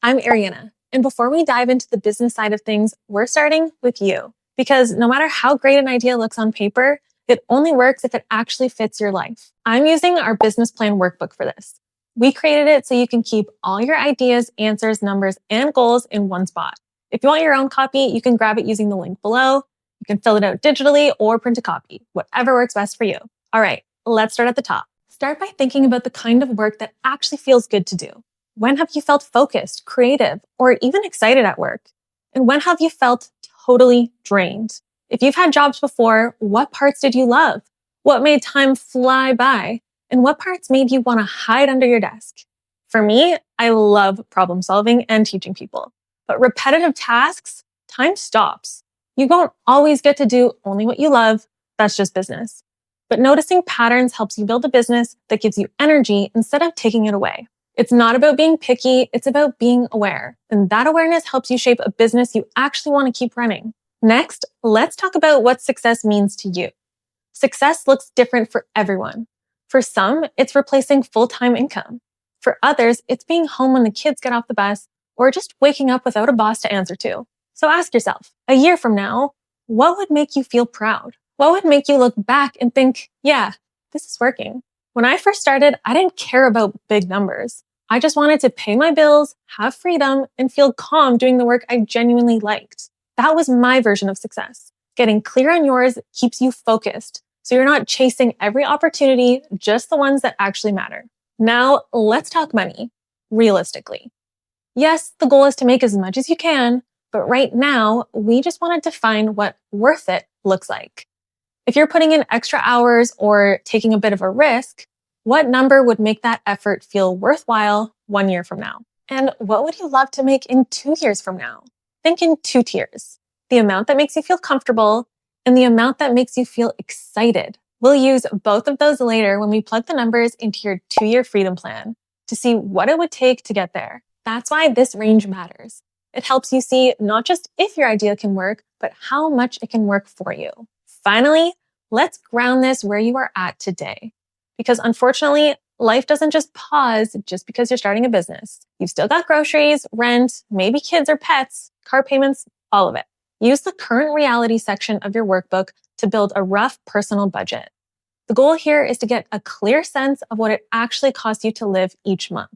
I'm Ariana, and before we dive into the business side of things, we're starting with you. Because no matter how great an idea looks on paper, it only works if it actually fits your life. I'm using our Business Plan Workbook for this. We created it so you can keep all your ideas, answers, numbers, and goals in one spot. If you want your own copy, you can grab it using the link below. You can fill it out digitally or print a copy, whatever works best for you. All right, let's start at the top. Start by thinking about the kind of work that actually feels good to do. When have you felt focused, creative, or even excited at work? And when have you felt totally drained? If you've had jobs before, what parts did you love? What made time fly by? And what parts made you want to hide under your desk? For me, I love problem solving and teaching people. But repetitive tasks, time stops. You won't always get to do only what you love. That's just business. But noticing patterns helps you build a business that gives you energy instead of taking it away. It's not about being picky, it's about being aware. And that awareness helps you shape a business you actually want to keep running. Next, let's talk about what success means to you. Success looks different for everyone. For some, it's replacing full-time income. For others, it's being home when the kids get off the bus or just waking up without a boss to answer to. So ask yourself, a year from now, what would make you feel proud? What would make you look back and think, yeah, this is working? When I first started, I didn't care about big numbers. I just wanted to pay my bills, have freedom, and feel calm doing the work I genuinely liked. That was my version of success. Getting clear on yours keeps you focused, so you're not chasing every opportunity, just the ones that actually matter. Now, let's talk money, realistically. Yes, the goal is to make as much as you can, but right now, we just want to define what worth it looks like. If you're putting in extra hours or taking a bit of a risk, what number would make that effort feel worthwhile 1 year from now? And what would you love to make in 2 years from now? Think in 2 tiers. The amount that makes you feel comfortable and the amount that makes you feel excited. We'll use both of those later when we plug the numbers into your 2-year freedom plan to see what it would take to get there. That's why this range matters. It helps you see not just if your idea can work, but how much it can work for you. Finally, let's ground this where you are at today. Because unfortunately, life doesn't just pause just because you're starting a business. You've still got groceries, rent, maybe kids or pets, car payments, all of it. Use the current reality section of your workbook to build a rough personal budget. The goal here is to get a clear sense of what it actually costs you to live each month.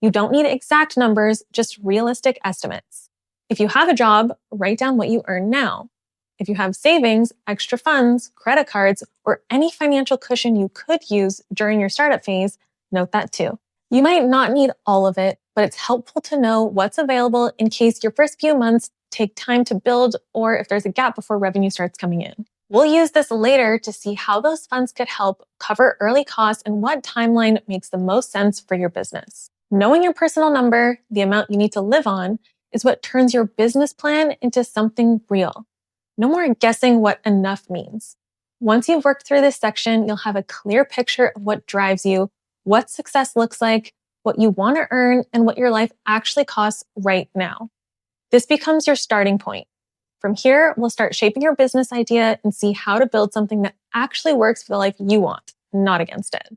You don't need exact numbers, just realistic estimates. If you have a job, write down what you earn now. If you have savings, extra funds, credit cards, or any financial cushion you could use during your startup phase, note that too. You might not need all of it, but it's helpful to know what's available in case your first few months take time to build or if there's a gap before revenue starts coming in. We'll use this later to see how those funds could help cover early costs and what timeline makes the most sense for your business. Knowing your personal number, the amount you need to live on, is what turns your business plan into something real. No more guessing what enough means. Once you've worked through this section, you'll have a clear picture of what drives you, what success looks like, what you want to earn, and what your life actually costs right now. This becomes your starting point. From here, we'll start shaping your business idea and see how to build something that actually works for the life you want, not against it.